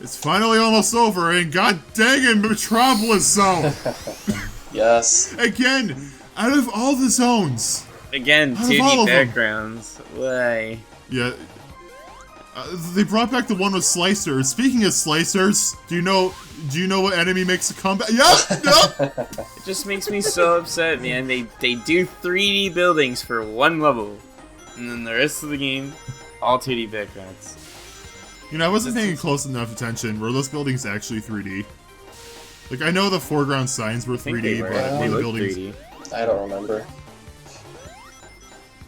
It's finally almost over, and god dang it, Metropolis Zone! Yes. Again, out of all the zones. Again, 2D backgrounds. Why? Yeah. They brought back the one with slicers. Speaking of slicers, do you know what enemy makes a comeback? Yup! It just makes me so upset, man. They do 3D buildings for one level, and then the rest of the game, all 2D backgrounds. You know, I wasn't paying close enough attention. Were those buildings actually 3D? Like, I know the foreground signs were 3D, but they the look buildings... 3D. I don't remember.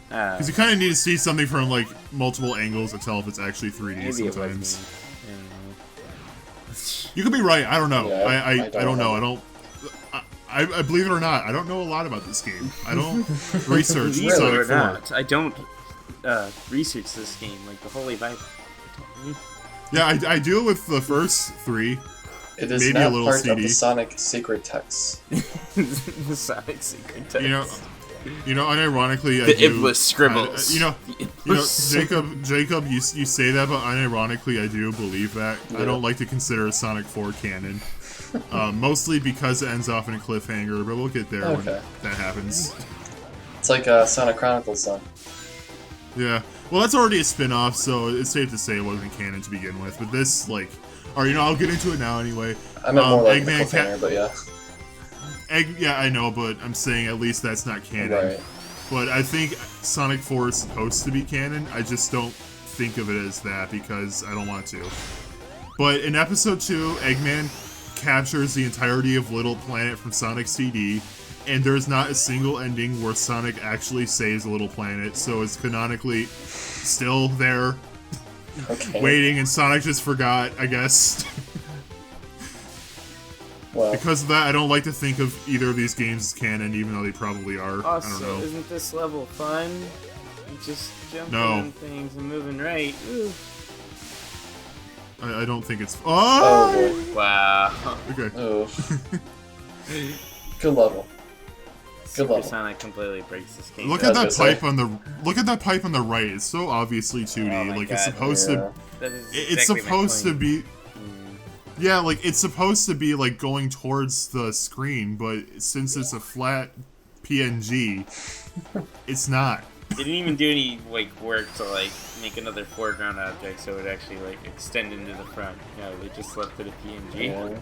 Because you kind of need to see something from, like, multiple angles to tell if it's actually 3D maybe sometimes. It was me. You could be right, I don't know. Yeah, I don't know. I believe it or not, I don't know a lot about this game. I don't research Sonic 4. Not. I don't research this game like the Holy Bible. Yeah, I do it with the first 3. It is maybe not a little part CD. of the Sonic secret text. The Sonic secret text. You know, unironically, the Iblis scribbles. Jacob, you say that, but unironically, I do believe that. Yeah. I don't like to consider Sonic 4 canon, mostly because it ends off in a cliffhanger. But we'll get there when that happens. It's like Sonic Chronicles, then. Yeah. Well, that's already a spin-off, so it's safe to say it wasn't canon to begin with. But this, like, or I'll get into it now anyway. I meant more like Eggman the cliffhanger, but yeah. Yeah, I know, but I'm saying at least that's not canon. Right. But I think Sonic 4 is supposed to be canon. I just don't think of it as that because I don't want to. But in Episode 2, Eggman captures the entirety of Little Planet from Sonic CD, and there's not a single ending where Sonic actually saves Little Planet, so it's canonically still there, waiting, and Sonic just forgot, I guess. Well, because of that, I don't like to think of either of these games as canon, even though they probably are. Also, I don't know. Isn't this level fun? You just jumping on things and moving right. Ooh. I don't think it's. Oh! Wow. Okay. Oh. Good level. Good level. Sonic completely breaks this game. Look at that pipe on the. Look at that pipe on the right. It's so obviously 2D. Oh like God, it's supposed to. It's supposed to be. Yeah, like, it's supposed to be, like, going towards the screen, but since it's a flat PNG, it's not. They didn't even do any, like, work to, like, make another foreground object so it would actually, like, extend into the front. No, they just left it a PNG. Yeah.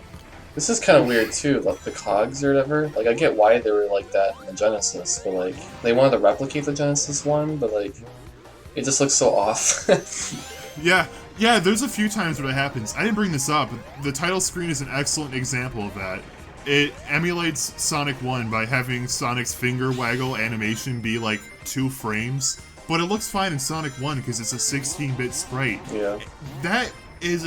This is kind of weird, too, like, the cogs or whatever. Like, I get why they were like that in the Genesis, but, like, they wanted to replicate the Genesis one, but, like, it just looks so off. Yeah, there's a few times where that happens. I didn't bring this up, but the title screen is an excellent example of that. It emulates Sonic 1 by having Sonic's finger waggle animation be like 2 frames, but it looks fine in Sonic 1 because it's a 16-bit sprite. Yeah. That is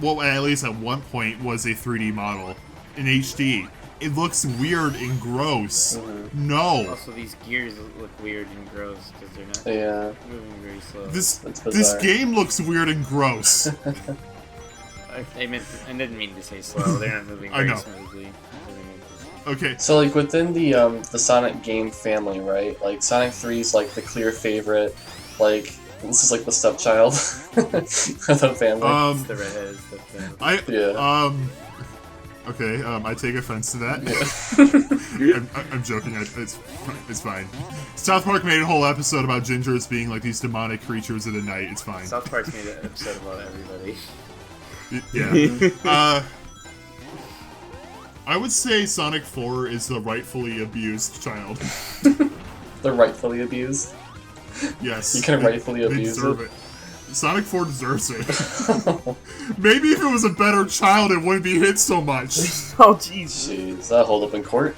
well, at least at one point, was a 3D model in HD. It looks weird and gross. Mm-hmm. No. Also, these gears look weird and gross because they're not moving very slow. This game looks weird and gross. I didn't mean to say slow. They're not moving very smoothly. Okay. So, like, within the Sonic game family, right? Like, Sonic 3 is, like, the clear favorite. Like, this is, like, the stepchild of the family. It's the redheaded stepchild. Okay, I take offense to that. Yeah. I'm joking. It's fine. South Park made a whole episode about gingers being like these demonic creatures of the night. It's fine. South Park's made an episode about everybody. Yeah. I would say Sonic 4 is the rightfully abused child. The rightfully abused? Yes. You can rightfully abuse it. Sonic 4 deserves it. Maybe if it was a better child, it wouldn't be hit so much. Oh, jeez. Jeez, that hold up in court?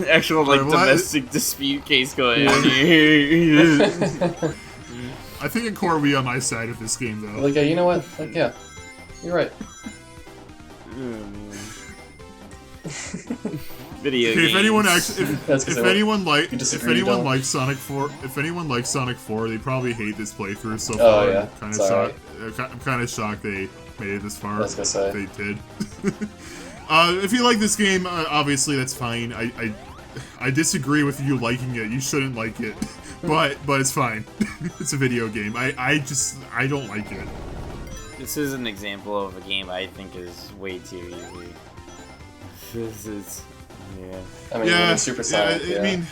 Actual, like, domestic dispute case going on here. I think in court we on my side of this game, though. Like, yeah, you know what? Like, yeah. You're right. Video games. If anyone actually, if anyone likes Sonic 4, they probably hate this playthrough so far. Oh yeah, I'm kind of shocked they made it this far. I was gonna say. They did. If you like this game, obviously that's fine. I disagree with you liking it. You shouldn't like it. but it's fine. It's a video game. I don't like it. This is an example of a game I think is way too easy. This is, yeah. I mean, Yeah, Super Sonic. I mean,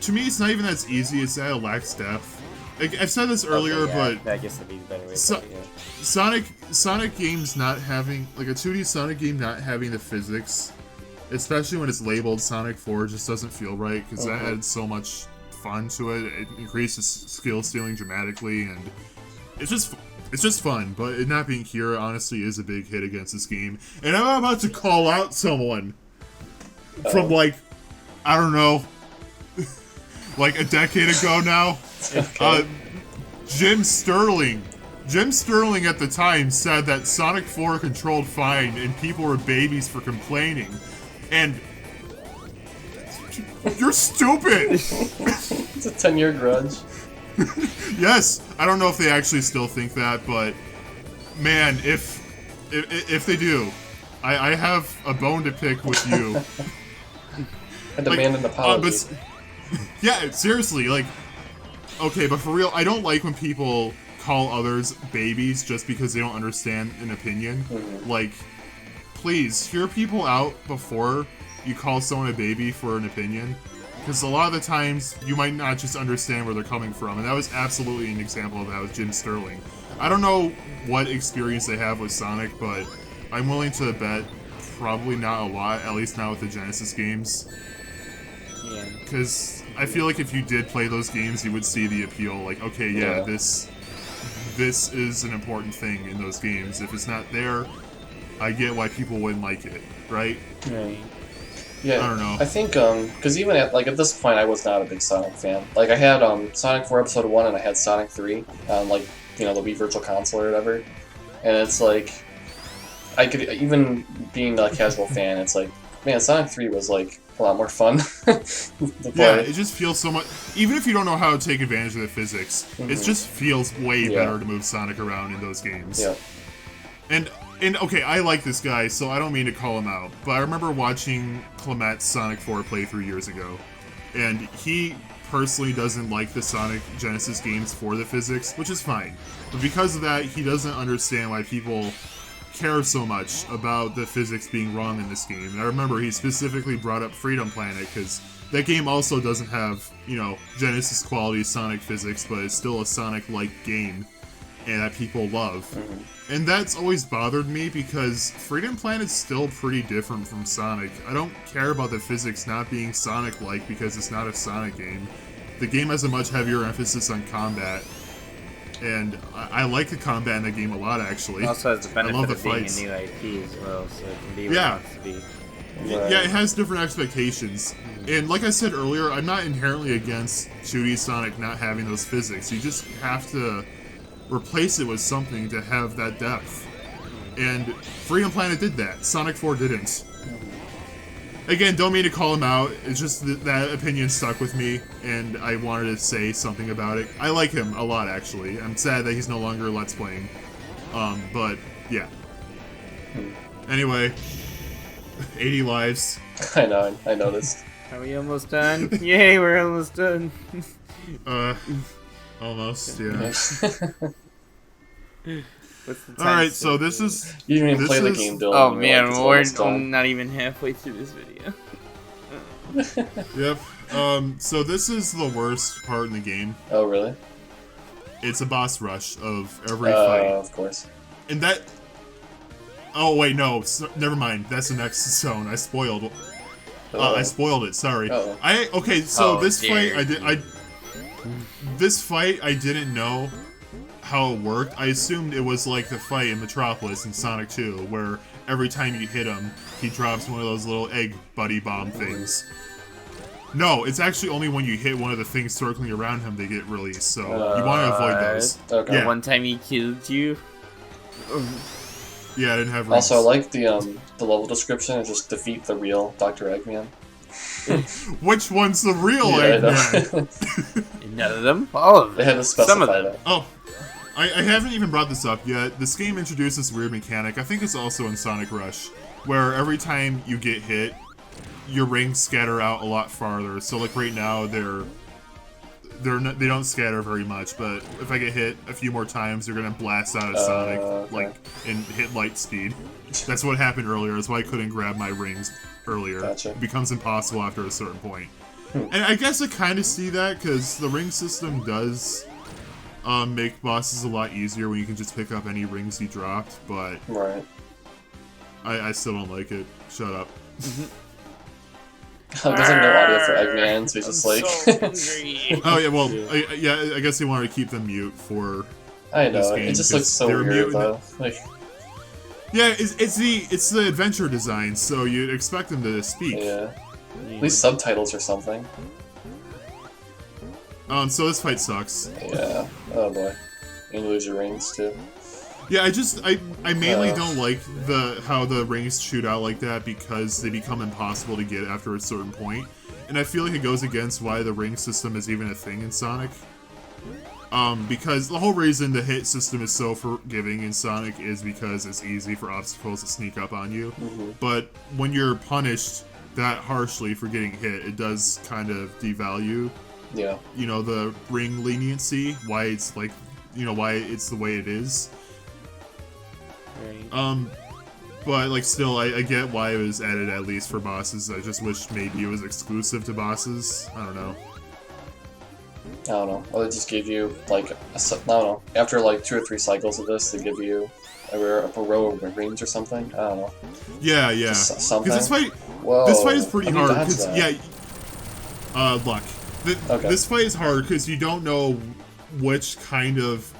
to me, it's not even that easy. It's that it lacks depth. Like, I've said this earlier, Okay, yeah, but I guess that'd be the better way So- to put it, yeah. Sonic games not having, like, a 2D Sonic game not having the physics, especially when it's labeled Sonic 4, just doesn't feel right, because that adds so much fun to it. It increases skill stealing dramatically, and it's just fun, but it not being here, honestly, is a big hit against this game. And I'm about to call out someone from, like, I don't know, like a decade ago now. Okay. Jim Sterling. Jim Sterling at the time said that Sonic 4 controlled fine and people were babies for complaining. And you're stupid! It's a 10-year grudge. Yes, I don't know if they actually still think that, but man, if they do, I have a bone to pick with you. I demand an apology. Yeah, seriously, like, okay, but for real, I don't like when people call others babies just because they don't understand an opinion. Like, please, hear people out before you call someone a baby for an opinion. Because a lot of the times, you might not just understand where they're coming from, and that was absolutely an example of that with Jim Sterling. I don't know what experience they have with Sonic, but I'm willing to bet probably not a lot, at least not with the Genesis games. Yeah. Because I feel like if you did play those games, you would see the appeal. Like, okay, yeah, this is an important thing in those games. If it's not there, I get why people wouldn't like it, right? Right. Yeah, I don't know. I think, because even at this point, I was not a big Sonic fan. Like, I had Sonic 4 Episode 1 and I had Sonic 3 on, like, the Wii Virtual Console or whatever. And it's like, I could, even being a casual fan, it's like, man, Sonic 3 was, like, a lot more fun to play. Yeah, it just feels so much. Even if you don't know how to take advantage of the physics, it just feels way better to move Sonic around in those games. Yeah. And okay, I like this guy, so I don't mean to call him out, but I remember watching Clement's Sonic 4 playthrough years ago, and he personally doesn't like the Sonic Genesis games for the physics, which is fine. But because of that, he doesn't understand why people care so much about the physics being wrong in this game. And I remember he specifically brought up Freedom Planet, because that game also doesn't have, Genesis quality Sonic physics, but it's still a Sonic-like game, and that people love. And that's always bothered me, because Freedom Planet's still pretty different from Sonic. I don't care about the physics not being Sonic-like because it's not a Sonic game. The game has a much heavier emphasis on combat, and I like the combat in the game a lot, actually. It also has the benefit love the of being fights. a new IP as well, so it can be what Yeah. it wants to be. Yeah, it has different expectations. And like I said earlier, I'm not inherently against 2D Sonic not having those physics. You just have to replace it with something to have that depth. And Freedom Planet did that. Sonic 4 didn't. Again, don't mean to call him out. It's just that opinion stuck with me, and I wanted to say something about it. I like him a lot, actually. I'm sad that he's no longer Let's Playing. But, yeah. Anyway, 80 lives. I know, I noticed. Are we almost done? Yay, we're almost done. Almost, yeah. What's the time Alright, so still? this is... You didn't even This play the is- game, Dylan. Oh You're man, like, it's we're almost done. not even halfway through this video. Yep. So this is the worst part in the game. Oh, really? It's a boss rush of every fight. Of course. And that... Oh, wait, no. Never mind. That's the next zone. I spoiled it, sorry. Uh-oh. Okay, so Oh, this fight, dear. This fight, I didn't know how it worked. I assumed it was like the fight in Metropolis in Sonic 2, where every time you hit him, he drops one of those little egg buddy bomb things. No, it's actually only when you hit one of the things circling around him they get released, so you want to avoid those. Okay. Yeah. One time he killed you. Yeah, I didn't have Also, I rings. like the level description is just defeat the real Dr. Eggman. Which one's the real Yeah, I know. Eggman? None of them. All of They them. had to Some of specify them. that. Oh, I haven't even brought this up yet. This game introduced this weird mechanic. I think it's also in Sonic Rush, where every time you get hit, your rings scatter out a lot farther. So like right now, they're they don't scatter very much, but if I get hit a few more times, they're gonna blast out at Sonic okay. like and hit light speed. That's what happened earlier. That's why I couldn't grab my rings earlier. Gotcha. It becomes impossible after a certain point. And I guess I kind of see that because the ring system does make bosses a lot easier when you can just pick up any rings you dropped, but Right. I still don't like it. Shut up. There's like no audio for Eggman, so he's just like. So hungry. Oh yeah, well, I guess they wanted to keep them mute for. I know. this game, It just 'cause looks so they're weird muting though. Like. Yeah, it's the adventure design, so you'd expect them to speak. Yeah. At least subtitles or something. So this fight sucks. Yeah. Oh boy. You lose your rings too. Yeah, I mainly don't like how the rings shoot out like that because they become impossible to get after a certain point. And I feel like it goes against why the ring system is even a thing in Sonic. Because the whole reason the hit system is so forgiving in Sonic is because it's easy for obstacles to sneak up on you. But when you're punished that harshly for getting hit, it does kind of devalue, you know, the ring leniency, why it's like, you know, why it's the way it is. Right. But like still, I get why it was added at least for bosses. I just wish maybe it was exclusive to bosses. I don't know. I don't know. Well, they just give you like I don't know. After like 2 or 3 cycles of this, they give you a row of rings or something. I don't know. Yeah. Just something. Because Whoa. this fight is pretty I need hard. to dodge 'Cause, that. Luck. Okay. This fight is hard because you don't know which kind of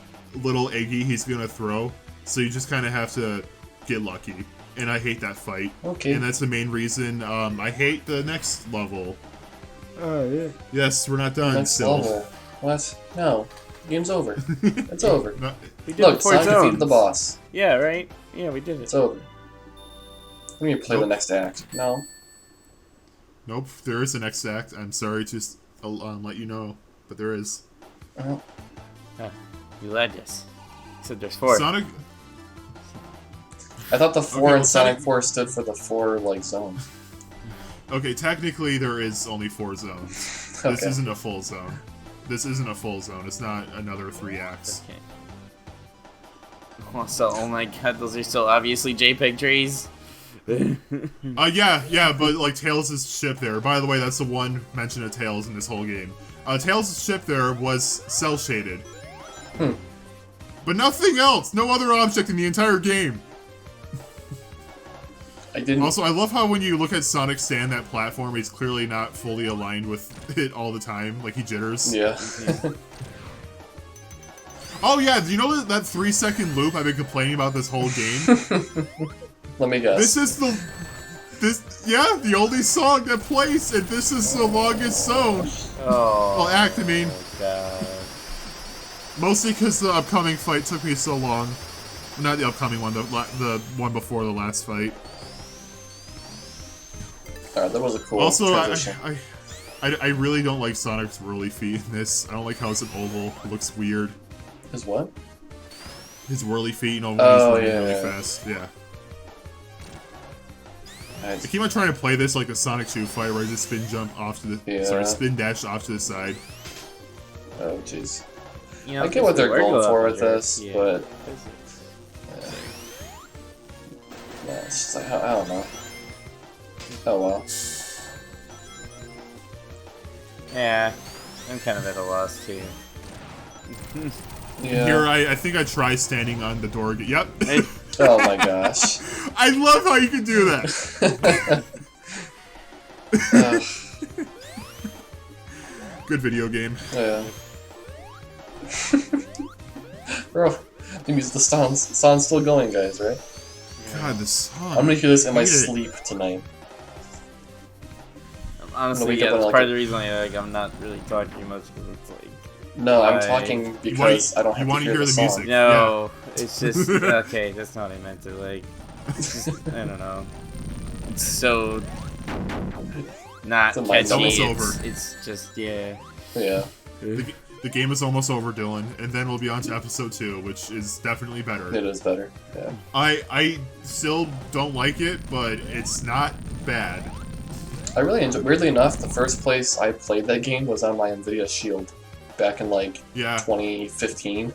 little eggy he's gonna throw, so you just kind of have to get lucky. And I hate that fight. Okay. And that's the main reason. I hate the next level. Oh yeah. Yes, we're not done Next still. level. What? No. Game's over. It's over. No, We did Look, the 4 Sonic defeated zones. the boss. Yeah, right. Yeah, we did it. It's over. We need to play the next act. No. nope, there is a next act. I'm sorry to let you know, but there is. Oh. You lied to us. Said there's 4. Sonic. I thought the 4 well, in Sonic 4 stood for the 4 like zones. Okay, technically there is only 4 zones. This Okay. isn't a full zone. This isn't a full zone. It's not another 3 acts. Okay. Also, oh my god, those are so obviously JPEG trees. Yeah, but like Tails' ship there. By the way, that's the one mention of Tails in this whole game. Tails' ship there was cell shaded. But nothing else. No other object in the entire game. I didn't. Also, I love how when you look at Sonic stand that platform, he's clearly not fully aligned with it all the time. Like, he jitters. Yeah. Oh, yeah, do you know that 3-second loop I've been complaining about this whole game? Let me guess. This is the only song that plays, and this is the longest zone. Oh. Well, act, I mean. God. Mostly because the upcoming fight took me so long. Not the upcoming one, the one before the last fight. Alright, that was a cool Also, transition. I really don't like Sonic's whirly feet in this. I don't like how it's an oval. It looks weird. His what? His whirly feet, you know, when Oh, he's running really yeah. fast. Yeah. I Nice. keep on trying to play this like a Sonic 2 fight where I just spin jump off to the spin dash off to the side. Oh, jeez. You know, I get what they're the going Virgo for up with there. this, Yeah. but yeah, it's just like I don't know. Oh well. Yeah, I'm kind of at a loss too. Yeah. Here, I think I try standing on the door. Yep. Oh my gosh. I love how you can do that. Good video game. Yeah. Bro, the sound's still going, guys, right? God, the song. I'm gonna hear this in my Hate it. sleep tonight. Honestly, wake yeah, up and that's like part it. of the reason I'm not really talking much because it's like. No, I'm I- talking because I don't have you to wanna hear hear the the song. music. No, it's just okay. That's not what I meant to like. It's just, I don't know. It's so not It's a catchy. mind It's almost over. It's just yeah. Yeah. The game is almost over, Dylan, and then we'll be on to episode 2, which is definitely better. It is better. Yeah. I still don't like it, but it's not bad. I really enjoyed. Weirdly enough, the first place I played that game was on my Nvidia Shield. back in like Yeah. 2015.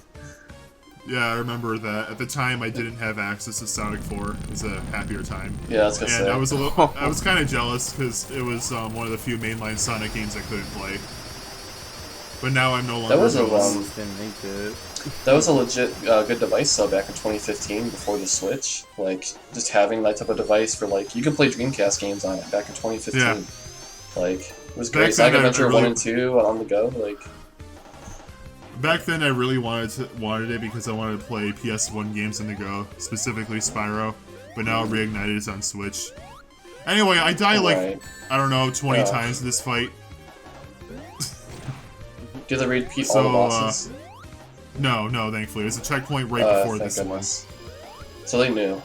Yeah, I remember that. At the time, I didn't have access to Sonic 4. It was a happier time. Yeah, I was gonna And say. I was kind of jealous because it was one of the few mainline Sonic games I couldn't play. But now I'm no longer. That was a Didn't make it. That was a legit good device though back in 2015 before the Switch. Like just having that type of device for like you can play Dreamcast games on it back in 2015. Yeah. Like it was Back great. then, Sonic Adventure I really- 1 and 2 on the go. Like Back then, I really wanted it because I wanted to play PS1 games on the go, specifically Spyro. But now Reignited is on Switch. Anyway, I die like right. I don't know 20 Yeah. times in this fight. Do they repeat So, all the bosses? No, thankfully, there's a checkpoint right before Thank this goodness. So they knew.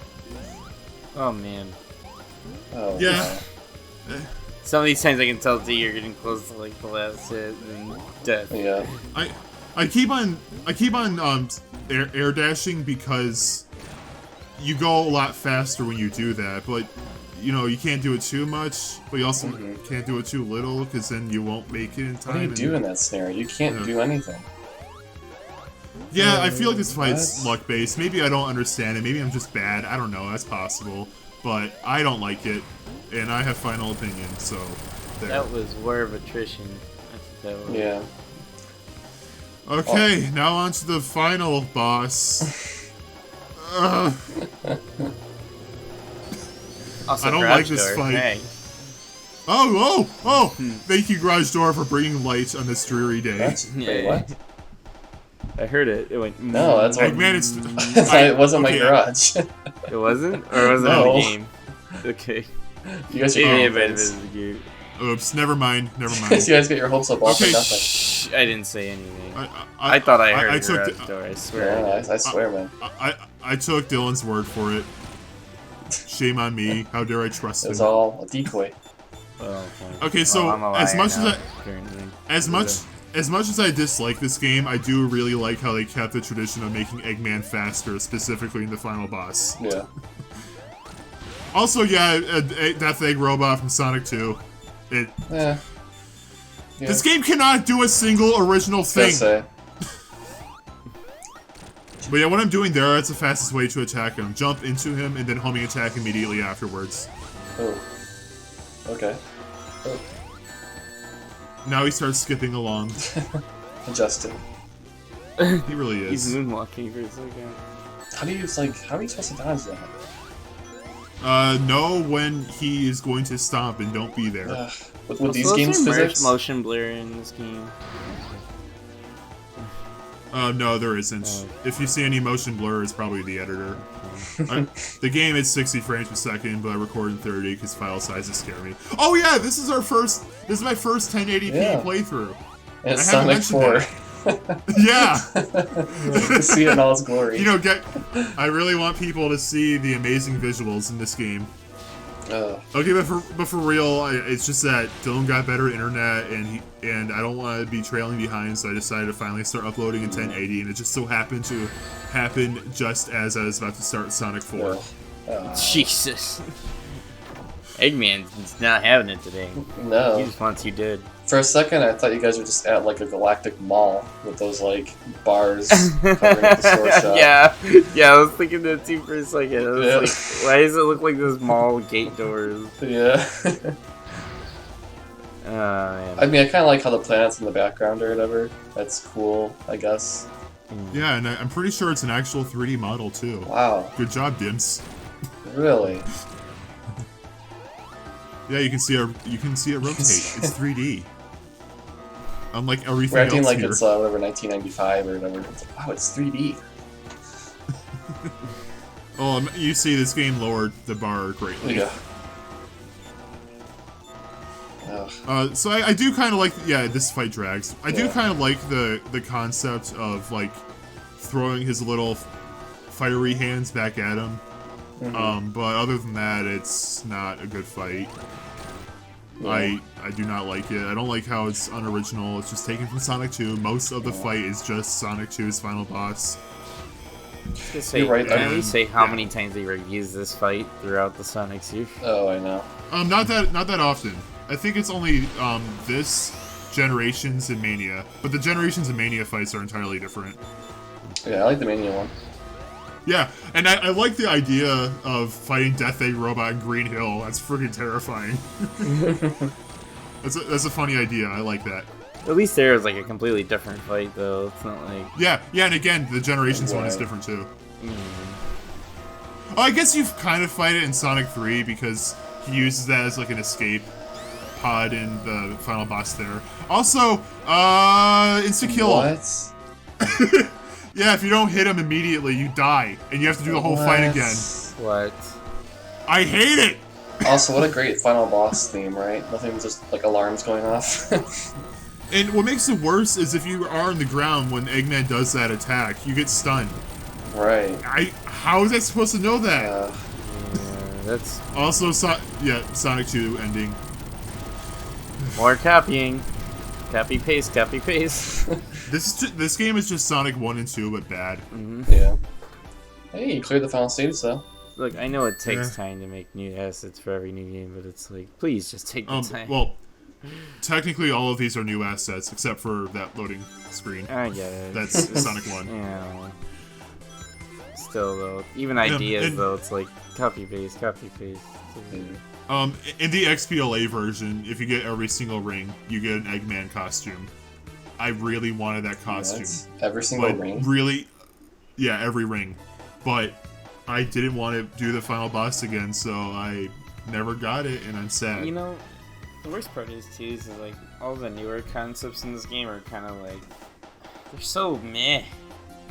Oh man. Oh, Yeah. wow. Some of these times I can tell that you're getting close to like the last hit and death. Yeah. I keep on air dashing because you go a lot faster when you do that, but you know you can't do it too much, but you also can't do it too little because then you won't make it in time. What do you and- do in that scenario? You can't Yeah. do anything. Yeah, I feel like this fight's What? luck based. Maybe I don't understand it. Maybe I'm just bad. I don't know. That's possible, but I don't like it, and I have final opinion. So there. That was war of attrition. That's what that was. Yeah. Okay, now on to the final boss. Ugh. Also, I don't garage like this door. fight. Hey. Oh! Thank you, Garage Door, for bringing light on this dreary day. That's, wait, Yeah. what? I heard it. It went. No, that's what. Eggman, it's... It wasn't okay, my garage. It wasn't, or was it in No. the game? Okay. You guys Yeah, get but your it was the game. Oops, never mind. you guys get your hopes up all Okay, for nothing. Shh, I didn't say anything. I thought I heard I I took garage door. I swear. Yeah, I did. I swear, man. I took Dylan's word for it. Shame on me. How dare I trust It was him? all a decoy. Oh, fine. Okay, so I'm a as liar much now, as apparently. as much as I dislike this game, I do really like how they kept the tradition of making Eggman faster, specifically in the final boss. Yeah. Also, yeah, a Death Egg Robot from Sonic 2. It. Yeah. This game cannot do a single original I was gonna thing. say. But yeah, what I'm doing there, that's the fastest way to attack him. Jump into him and then homing attack immediately afterwards. Oh. Okay. Oh. Now he starts skipping along. Adjusting. He really He's is. moonwalking for a second. How are you supposed to dodge that? Know when he is going to stop and don't be there. Ugh. With these Also, games is there physics? motion blur in this game. No, there isn't. Oh. If you see any motion blur, it's probably the editor. The game is 60 frames per second, but I record in 30 because file sizes scare me. Oh yeah, this is my first 1080p Yeah. playthrough. And it's I haven't Sonic 4. Yeah! to see it in all its glory. You know, I really want people to see the amazing visuals in this game. Okay, but for real, it's just that Dylan got better internet, and I don't want to be trailing behind, so I decided to finally start uploading in 1080, and it just so happened to happen just as I was about to start Sonic 4. Jesus. Eggman's not having it today. No. He just wants you dead. For a second, I thought you guys were just at like a galactic mall with those like bars covering the store shop. Yeah, I was thinking that too for a second. I was Yeah. like, why does it look like those mall gate doors? Yeah. Oh, man. I mean, I kind of like how the planets in the background or whatever. That's cool, I guess. Yeah, and I'm pretty sure it's an actual 3D model too. Wow. Good job, Dims. Really? Yeah, you can see it rotate. It's 3D. Unlike everything We're acting else like here. it's whatever 1995 or whatever. It's like, wow, it's 3D. Oh, you see, this game lowered the bar greatly. Yeah. So I do kind of like, yeah, this fight drags. I do Yeah. kind of like the concept of like throwing his little fiery hands back at him. But other than that, it's not a good fight. Yeah. I do not like it. I don't like how it's unoriginal. It's just taken from Sonic 2. Most of the fight is just Sonic 2's final boss. You're right, Can and- we say how yeah. many times they reuse this fight throughout the Sonic series? Oh, I know. Not that often. I think it's only this Generations and Mania, but the Generations and Mania fights are entirely different. Yeah, I like the Mania one. Yeah, and I like the idea of fighting Death Egg Robot in Green Hill. That's freaking terrifying. That's a funny idea. I like that. At least there was like a completely different fight, though. It's not like Yeah, and again, the Generations one is different too. Oh, I guess you kind of fight it in Sonic 3 because he uses that as like an escape pod in the final boss there. Also, insta-kill. What? Yeah, if you don't hit him immediately, you die, and you have to do the whole fight again. What? I hate it! Also, what a great final boss theme, right? Nothing, just like alarms going off. And what makes it worse is if you are on the ground when Eggman does that attack, you get stunned. Right. How is I supposed to know that? Yeah, that's Also, Sonic 2 ending. more copying. Copy paste. Copy paste. This game is just Sonic 1 and 2, but bad. Yeah. Hey, you cleared the final stage, though. Look, I know it takes time to make new assets for every new game, but it's like, please just take the time. Well, technically all of these are new assets, except for that loading screen. I get it. That's Sonic 1. Yeah. Still, though, even ideas, though, it's like copy paste, copy paste. In the XBLA version, if you get every single ring, you get an Eggman costume. I really wanted that costume. Every single ring? Really, yeah, every ring. But I didn't want to do the final boss again, so I never got it, and I'm sad. You know, the worst part is, too, is that, like, all the newer concepts in this game are kind of like, they're so meh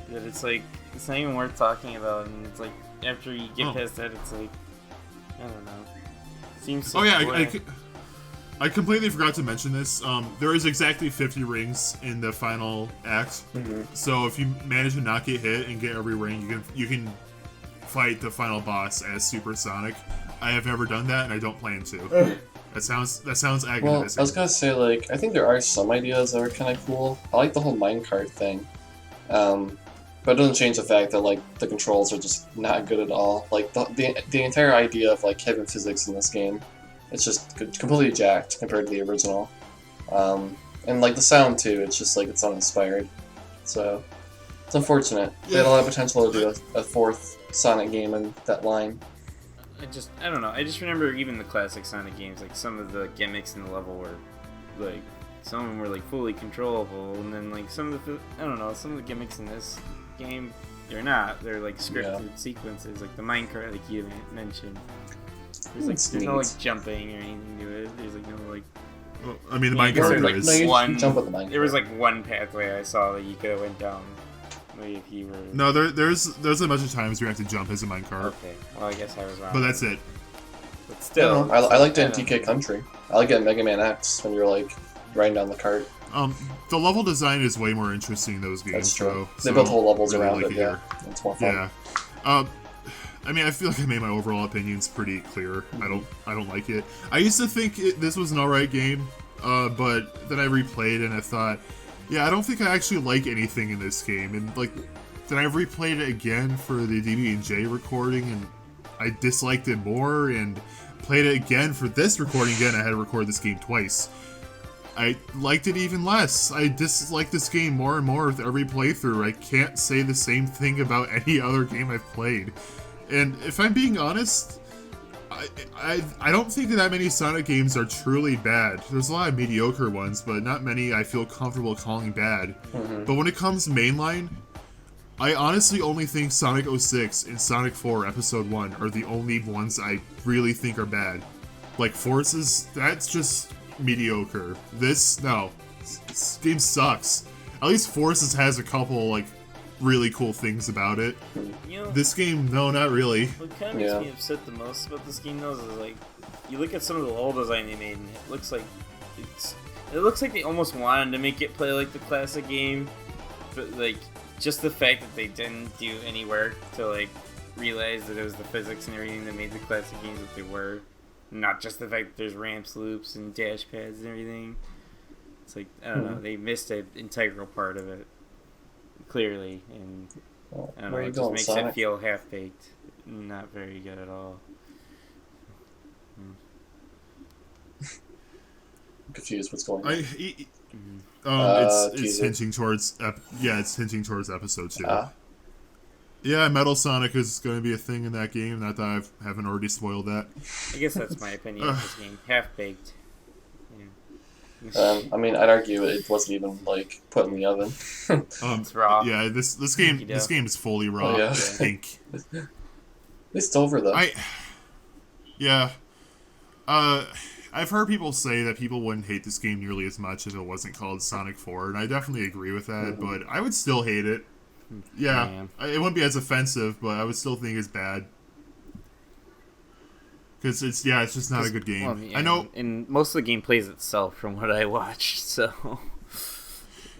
that it's like, it's not even worth talking about, and it's like, after you get past that, it's like, I don't know. Seems so I completely forgot to mention this. There is exactly 50 rings in the final act. So if you manage to not get hit and get every ring, you can fight the final boss as Super Sonic. I have never done that, and I don't plan to. That sounds agonizing. Well, I was gonna say, like, I think there are some ideas that are kind of cool. I like the whole minecart thing. But it doesn't change the fact that, like, the controls are just not good at all. Like, the entire idea of, like, hidden physics in this game, it's just completely jacked compared to the original. And, like, the sound, too, it's just, like, it's uninspired. So, it's unfortunate. They had a lot of potential to do a fourth Sonic game in that line. I don't know. I just remember even the classic Sonic games, like, some of the gimmicks in the level were, like, some of them were, like, fully controllable, and then, like, some of the gimmicks in this game, they're not. They're like scripted sequences, like the minecart, like you mentioned. There's no like jumping or anything to it. There's like no like. Well, I mean, the minecart is. You jump with the minecart. There was like one pathway I saw that you could have went down. Maybe if you were. No, there's a bunch of times where you have to jump as a minecart. Okay, well I guess I was wrong. But that's it. But still, I liked it in DK Country. I like it in Mega Man X when you're like riding down the cart. The level design is way more interesting in those games. That's true. So, They built whole levels really around like it, yeah. It's more fun. Yeah. I mean, I feel like I made my overall opinions pretty clear. I don't like it. I used to think this was an alright game, but then I replayed and I thought, yeah, I don't think I actually like anything in this game. And like, then I replayed it again for the DB&J recording, and I disliked it more. And played it again for this recording again. I had to record this game twice. I liked it even less. I dislike this game more and more with every playthrough. I can't say the same thing about any other game I've played. And if I'm being honest, I don't think that many Sonic games are truly bad. There's a lot of mediocre ones, but not many I feel comfortable calling bad. But when it comes to mainline, I honestly only think Sonic 06 and Sonic 4 Episode 1 are the only ones I really think are bad. Like Forces, that's just mediocre. This game sucks. At least Forces has a couple like really cool things about it. You know, this game, no, not really. What kind of makes me upset the most about this game, though, is like you look at some of the level design they made, and it looks like they almost wanted to make it play like the classic game, but like just the fact that they didn't do any work to like realize that it was the physics and everything that made the classic games what they were. Not just the fact that there's ramps, loops, and dash pads and everything. It's like, I don't know, they missed an integral part of it. Clearly. And I don't know, it just makes it feel half-baked. Not very good at all. I'm confused what's going on. It's teaser. hinting towards it's hinting towards episode 2. Ah. Yeah, Metal Sonic is going to be a thing in that game. Not that I haven't already spoiled that. I guess that's my opinion of this game. Half baked. Yeah. I mean, I'd argue it wasn't even like put in the oven. It's raw. Yeah, this game is fully raw. Oh, yeah. Pink. It's over though. I've heard people say that people wouldn't hate this game nearly as much if it wasn't called Sonic 4, and I definitely agree with that, but I would still hate it. Yeah, it wouldn't be as offensive, but I would still think it's bad. Because it's just not a good game. Well, yeah, I know. and most of the game plays itself from what I watched, so...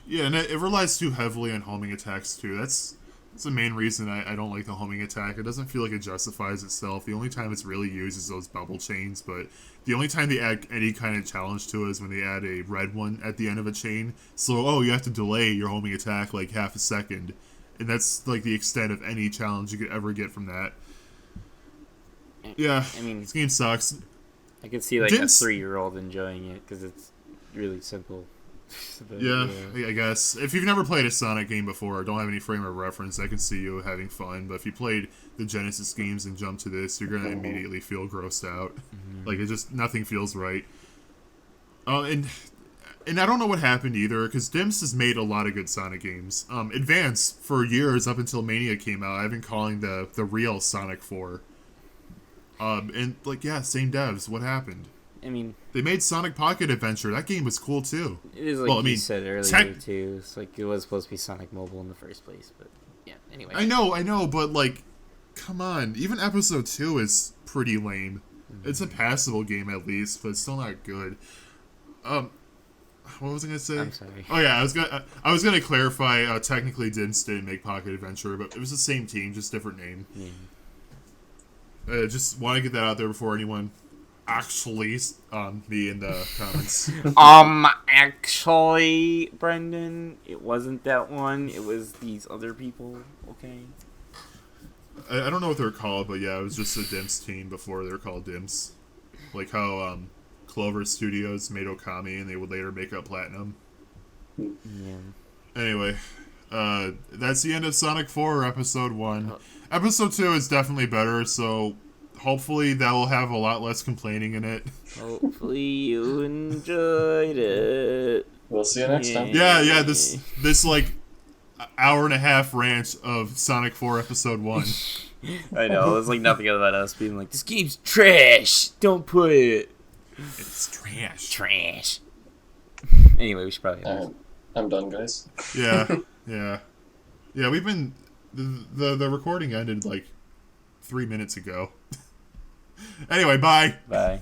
Yeah, and it relies too heavily on homing attacks, too. That's the main reason I don't like the homing attack. It doesn't feel like it justifies itself. The only time it's really used is those bubble chains, but the only time they add any kind of challenge to it is when they add a red one at the end of a chain. So, you have to delay your homing attack like half a second. And that's like the extent of any challenge you could ever get from that. Yeah, I mean, this game sucks. I could see like a 3-year-old enjoying it because it's really simple. But, yeah, I guess. If you've never played a Sonic game before or don't have any frame of reference, I can see you having fun. But if you played the Genesis games and jump to this, you're going to immediately feel grossed out. Like, nothing feels right. And I don't know what happened either, because Dimps has made a lot of good Sonic games. Advance, for years, up until Mania came out, I've been calling the real Sonic 4. And, same devs. What happened? I mean... They made Sonic Pocket Adventure. That game was cool, too. It is like you said earlier, too. It's like it was supposed to be Sonic Mobile in the first place, but... Yeah, anyway. I know, but, come on. Even Episode 2 is pretty lame. It's a passable game, at least, but it's still not good. What was I gonna say? I'm sorry. Oh yeah, I was gonna clarify. Technically, Dimps didn't make Pocket Adventure, but it was the same team, just different name. Just want to get that out there before anyone actually me in the comments. Actually, Brendan, it wasn't that one. It was these other people. Okay. I don't know what they're called, but yeah, it was just a Dimps team before they were called Dimps. Like how Clover Studios made Okami, and they would later make up Platinum. Yeah. Anyway, that's the end of Sonic 4 Episode 1. Episode 2 is definitely better, so hopefully that will have a lot less complaining in it. Hopefully you enjoyed it. We'll see you next time. Yeah, this hour and a half rant of Sonic 4 Episode 1. I know, it's like nothing about us being like, this game's trash! Don't play it! It's trash. Trash. Anyway, we should probably end this. I'm done, guys. Yeah. We've been the recording ended 3 minutes ago. Anyway, bye. Bye.